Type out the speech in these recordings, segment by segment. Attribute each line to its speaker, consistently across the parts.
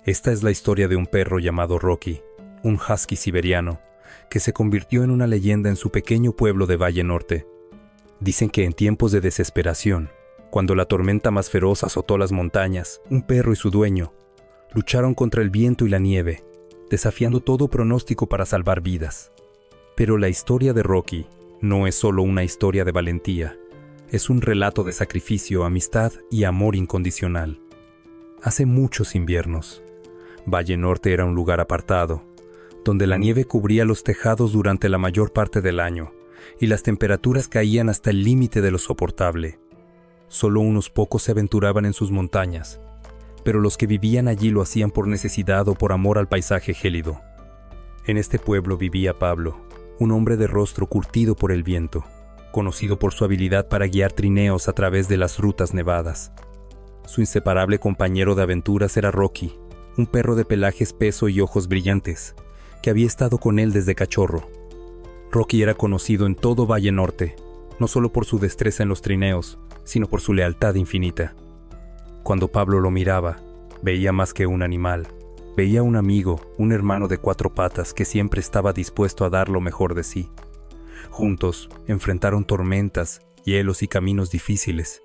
Speaker 1: Esta es la historia de un perro llamado Rocky, un husky siberiano, que se convirtió en una leyenda en su pequeño pueblo de Valle Norte. Dicen que en tiempos de desesperación, cuando la tormenta más feroz azotó las montañas, un perro y su dueño lucharon contra el viento y la nieve, desafiando todo pronóstico para salvar vidas. Pero la historia de Rocky no es solo una historia de valentía, es un relato de sacrificio, amistad y amor incondicional. Hace muchos inviernos, Valle Norte era un lugar apartado, donde la nieve cubría los tejados durante la mayor parte del año y las temperaturas caían hasta el límite de lo soportable. Solo unos pocos se aventuraban en sus montañas, pero los que vivían allí lo hacían por necesidad o por amor al paisaje gélido. En este pueblo vivía Pablo, un hombre de rostro curtido por el viento, conocido por su habilidad para guiar trineos a través de las rutas nevadas. Su inseparable compañero de aventuras era Rocky, un perro de pelaje espeso y ojos brillantes, que había estado con él desde cachorro. Rocky era conocido en todo Valle Norte, no solo por su destreza en los trineos, sino por su lealtad infinita. Cuando Pablo lo miraba, veía más que un animal, veía un amigo, un hermano de cuatro patas que siempre estaba dispuesto a dar lo mejor de sí. Juntos enfrentaron tormentas, hielos y caminos difíciles.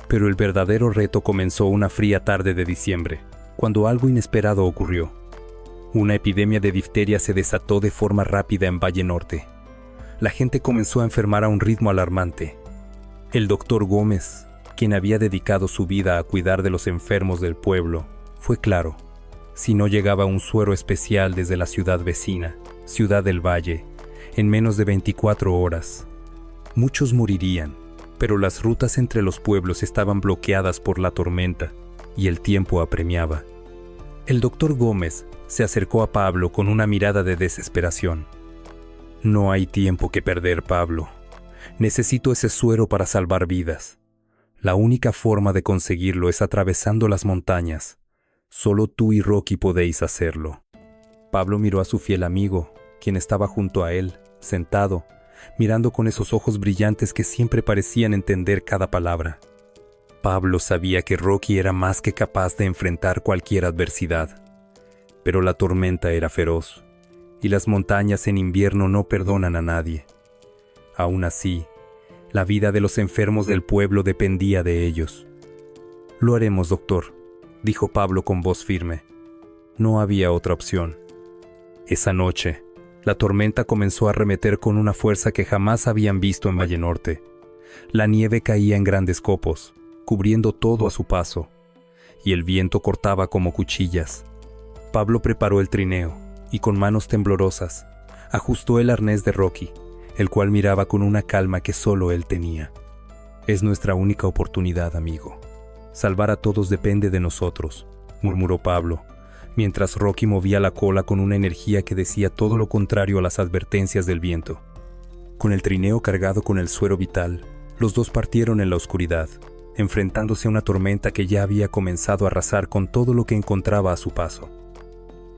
Speaker 1: Pero el verdadero reto comenzó una fría tarde de diciembre, cuando algo inesperado ocurrió. Una epidemia de difteria se desató de forma rápida en Valle Norte. La gente comenzó a enfermar a un ritmo alarmante. El doctor Gómez, quien había dedicado su vida a cuidar de los enfermos del pueblo, fue claro: si no llegaba un suero especial desde la ciudad vecina, Ciudad del Valle, en menos de 24 horas, muchos morirían, pero las rutas entre los pueblos estaban bloqueadas por la tormenta y el tiempo apremiaba. El doctor Gómez se acercó a Pablo con una mirada de desesperación. «No hay tiempo que perder, Pablo. Necesito ese suero para salvar vidas. La única forma de conseguirlo es atravesando las montañas. Solo tú y Rocky podéis hacerlo». Pablo miró a su fiel amigo, quien estaba junto a él, sentado, mirando con esos ojos brillantes que siempre parecían entender cada palabra. Pablo sabía que Rocky era más que capaz de enfrentar cualquier adversidad. Pero la tormenta era feroz, y las montañas en invierno no perdonan a nadie. Aún así, la vida de los enfermos del pueblo dependía de ellos. «Lo haremos, doctor», dijo Pablo con voz firme. No había otra opción. Esa noche, la tormenta comenzó a arremeter con una fuerza que jamás habían visto en Valle Norte. La nieve caía en grandes copos, cubriendo todo a su paso, y el viento cortaba como cuchillas. Pablo preparó el trineo, y con manos temblorosas, ajustó el arnés de Rocky, el cual miraba con una calma que solo él tenía. «Es nuestra única oportunidad, amigo. Salvar a todos depende de nosotros», murmuró Pablo, mientras Rocky movía la cola con una energía que decía todo lo contrario a las advertencias del viento. Con el trineo cargado con el suero vital, los dos partieron en la oscuridad, enfrentándose a una tormenta que ya había comenzado a arrasar con todo lo que encontraba a su paso.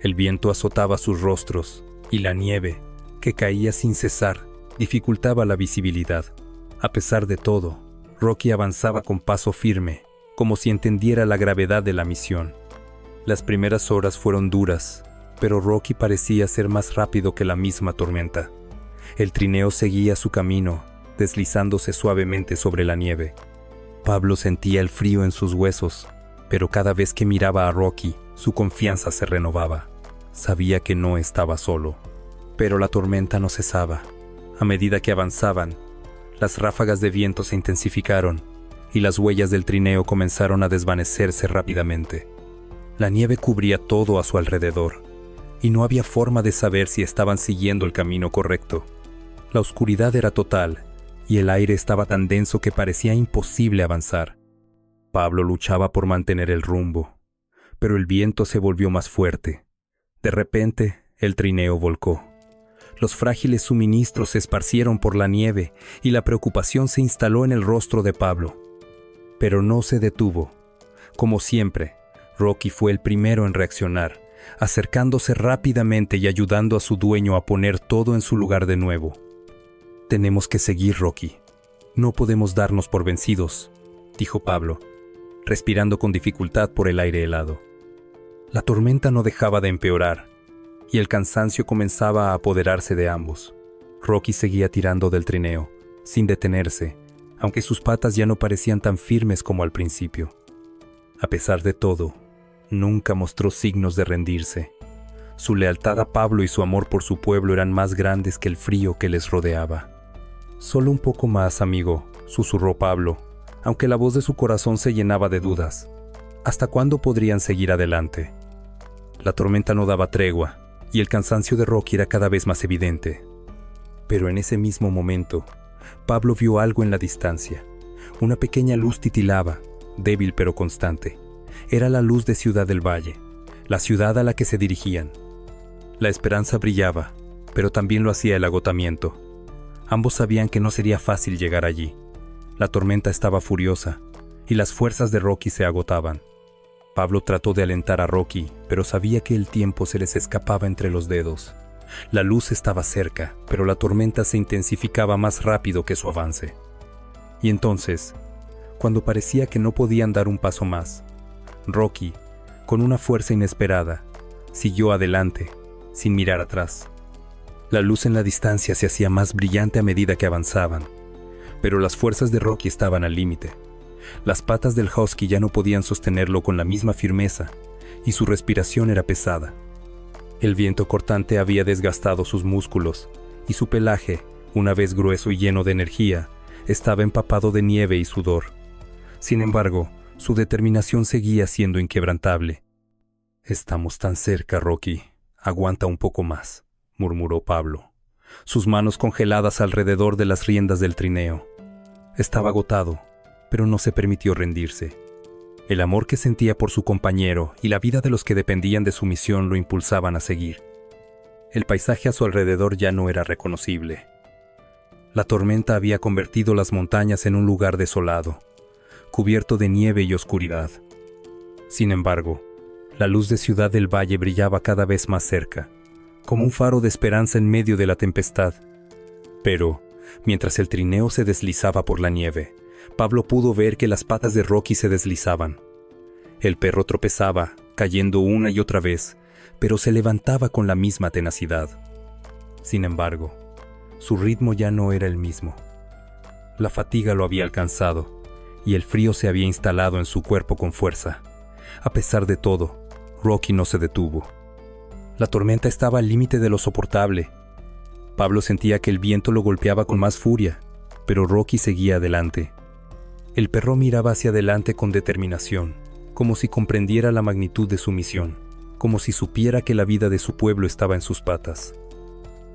Speaker 1: El viento azotaba sus rostros, y la nieve, que caía sin cesar, dificultaba la visibilidad. A pesar de todo, Rocky avanzaba con paso firme, como si entendiera la gravedad de la misión. Las primeras horas fueron duras, pero Rocky parecía ser más rápido que la misma tormenta. El trineo seguía su camino, deslizándose suavemente sobre la nieve. Pablo sentía el frío en sus huesos, pero cada vez que miraba a Rocky, su confianza se renovaba. Sabía que no estaba solo. Pero la tormenta no cesaba. A medida que avanzaban, las ráfagas de viento se intensificaron y las huellas del trineo comenzaron a desvanecerse rápidamente. La nieve cubría todo a su alrededor, y no había forma de saber si estaban siguiendo el camino correcto. La oscuridad era total, y el aire estaba tan denso que parecía imposible avanzar. Pablo luchaba por mantener el rumbo, pero el viento se volvió más fuerte. De repente, el trineo volcó. Los frágiles suministros se esparcieron por la nieve y la preocupación se instaló en el rostro de Pablo. Pero no se detuvo. Como siempre, Rocky fue el primero en reaccionar, acercándose rápidamente y ayudando a su dueño a poner todo en su lugar de nuevo. «Tenemos que seguir, Rocky. No podemos darnos por vencidos», dijo Pablo, respirando con dificultad por el aire helado. La tormenta no dejaba de empeorar, y el cansancio comenzaba a apoderarse de ambos. Rocky seguía tirando del trineo, sin detenerse, aunque sus patas ya no parecían tan firmes como al principio. A pesar de todo, nunca mostró signos de rendirse. Su lealtad a Pablo y su amor por su pueblo eran más grandes que el frío que les rodeaba. «Solo un poco más, amigo», susurró Pablo, aunque la voz de su corazón se llenaba de dudas. ¿Hasta cuándo podrían seguir adelante? La tormenta no daba tregua, y el cansancio de Rocky era cada vez más evidente. Pero en ese mismo momento, Pablo vio algo en la distancia. Una pequeña luz titilaba, débil pero constante. Era la luz de Ciudad del Valle, la ciudad a la que se dirigían. La esperanza brillaba, pero también lo hacía el agotamiento. Ambos sabían que no sería fácil llegar allí. La tormenta estaba furiosa, y las fuerzas de Rocky se agotaban. Pablo trató de alentar a Rocky, pero sabía que el tiempo se les escapaba entre los dedos. La luz estaba cerca, pero la tormenta se intensificaba más rápido que su avance. Y entonces, cuando parecía que no podían dar un paso más, Rocky, con una fuerza inesperada, siguió adelante, sin mirar atrás. La luz en la distancia se hacía más brillante a medida que avanzaban, pero las fuerzas de Rocky estaban al límite. Las patas del husky ya no podían sostenerlo con la misma firmeza, y su respiración era pesada. El viento cortante había desgastado sus músculos, y su pelaje, una vez grueso y lleno de energía, estaba empapado de nieve y sudor. Sin embargo, su determinación seguía siendo inquebrantable. «Estamos tan cerca, Rocky. Aguanta un poco más», murmuró Pablo, sus manos congeladas alrededor de las riendas del trineo. Estaba agotado, pero no se permitió rendirse. El amor que sentía por su compañero y la vida de los que dependían de su misión lo impulsaban a seguir. El paisaje a su alrededor ya no era reconocible. La tormenta había convertido las montañas en un lugar desolado, cubierto de nieve y oscuridad. Sin embargo, la luz de Ciudad del Valle brillaba cada vez más cerca, como un faro de esperanza en medio de la tempestad. Pero, mientras el trineo se deslizaba por la nieve, Pablo pudo ver que las patas de Rocky se deslizaban. El perro tropezaba, cayendo una y otra vez, pero se levantaba con la misma tenacidad. Sin embargo, su ritmo ya no era el mismo. La fatiga lo había alcanzado, y el frío se había instalado en su cuerpo con fuerza. A pesar de todo, Rocky no se detuvo. La tormenta estaba al límite de lo soportable. Pablo sentía que el viento lo golpeaba con más furia, pero Rocky seguía adelante. El perro miraba hacia adelante con determinación, como si comprendiera la magnitud de su misión, como si supiera que la vida de su pueblo estaba en sus patas.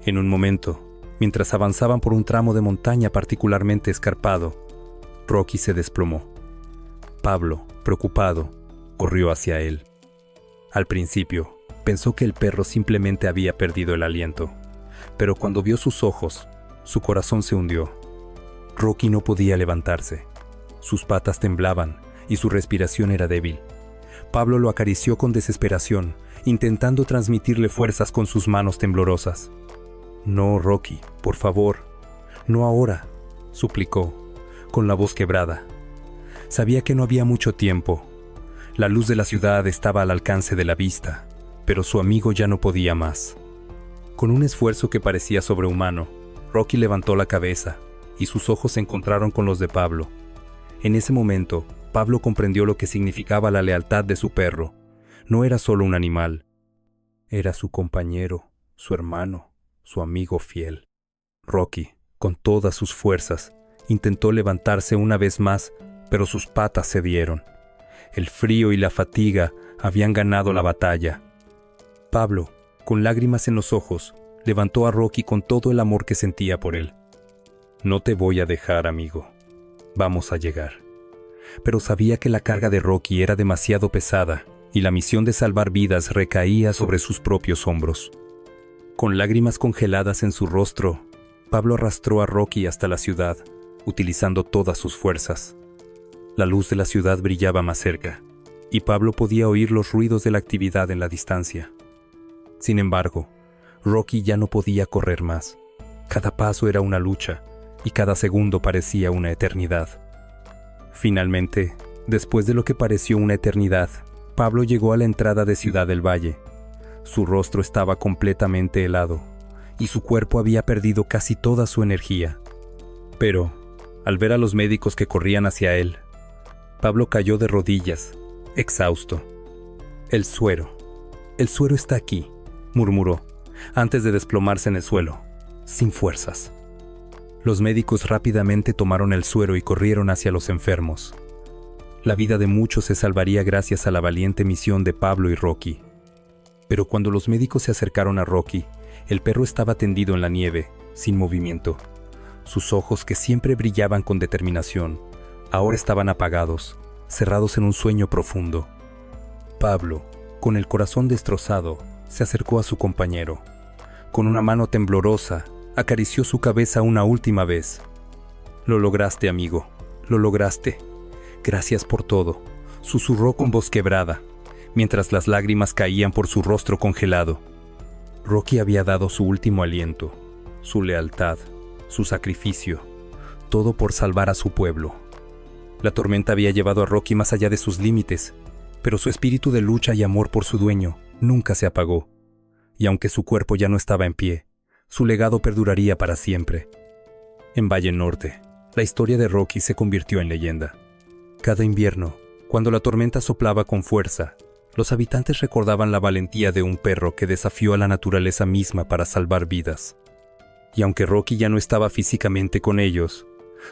Speaker 1: En un momento, mientras avanzaban por un tramo de montaña particularmente escarpado, Rocky se desplomó. Pablo, preocupado, corrió hacia él. Al principio, pensó que el perro simplemente había perdido el aliento, pero cuando vio sus ojos, su corazón se hundió. Rocky no podía levantarse. Sus patas temblaban y su respiración era débil. Pablo lo acarició con desesperación, intentando transmitirle fuerzas con sus manos temblorosas. «No, Rocky, por favor, no ahora», suplicó, con la voz quebrada. Sabía que no había mucho tiempo. La luz de la ciudad estaba al alcance de la vista, pero su amigo ya no podía más. Con un esfuerzo que parecía sobrehumano, Rocky levantó la cabeza y sus ojos se encontraron con los de Pablo. En ese momento, Pablo comprendió lo que significaba la lealtad de su perro. No era solo un animal. Era su compañero, su hermano, su amigo fiel. Rocky, con todas sus fuerzas, intentó levantarse una vez más, pero sus patas cedieron. El frío y la fatiga habían ganado la batalla. Pablo, con lágrimas en los ojos, levantó a Rocky con todo el amor que sentía por él. «No te voy a dejar, amigo. Vamos a llegar». Pero sabía que la carga de Rocky era demasiado pesada y la misión de salvar vidas recaía sobre sus propios hombros. Con lágrimas congeladas en su rostro, Pablo arrastró a Rocky hasta la ciudad, utilizando todas sus fuerzas. La luz de la ciudad brillaba más cerca, y Pablo podía oír los ruidos de la actividad en la distancia. Sin embargo, Rocky ya no podía correr más. Cada paso era una lucha, y cada segundo parecía una eternidad. Finalmente, después de lo que pareció una eternidad, Pablo llegó a la entrada de Ciudad del Valle. Su rostro estaba completamente helado y su cuerpo había perdido casi toda su energía. Pero, al ver a los médicos que corrían hacia él, Pablo cayó de rodillas, exhausto. El suero está aquí, murmuró, antes de desplomarse en el suelo, sin fuerzas. Los médicos rápidamente tomaron el suero y corrieron hacia los enfermos. La vida de muchos se salvaría gracias a la valiente misión de Pablo y Rocky. Pero cuando los médicos se acercaron a Rocky, el perro estaba tendido en la nieve, sin movimiento. Sus ojos, que siempre brillaban con determinación, ahora estaban apagados, cerrados en un sueño profundo. Pablo, con el corazón destrozado, se acercó a su compañero. Con una mano temblorosa, acarició su cabeza una última vez. «Lo lograste, amigo, lo lograste. Gracias por todo», susurró con voz quebrada, mientras las lágrimas caían por su rostro congelado. Rocky había dado su último aliento, su lealtad, su sacrificio, todo por salvar a su pueblo. La tormenta había llevado a Rocky más allá de sus límites, pero su espíritu de lucha y amor por su dueño nunca se apagó. Y aunque su cuerpo ya no estaba en pie, su legado perduraría para siempre. En Valle Norte, la historia de Rocky se convirtió en leyenda. Cada invierno, cuando la tormenta soplaba con fuerza, los habitantes recordaban la valentía de un perro que desafió a la naturaleza misma para salvar vidas. Y aunque Rocky ya no estaba físicamente con ellos,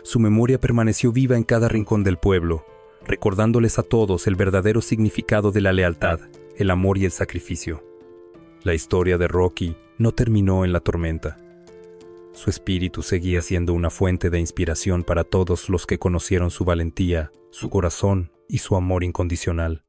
Speaker 1: su memoria permaneció viva en cada rincón del pueblo, recordándoles a todos el verdadero significado de la lealtad, el amor y el sacrificio. La historia de Rocky no terminó en la tormenta. Su espíritu seguía siendo una fuente de inspiración para todos los que conocieron su valentía, su corazón y su amor incondicional.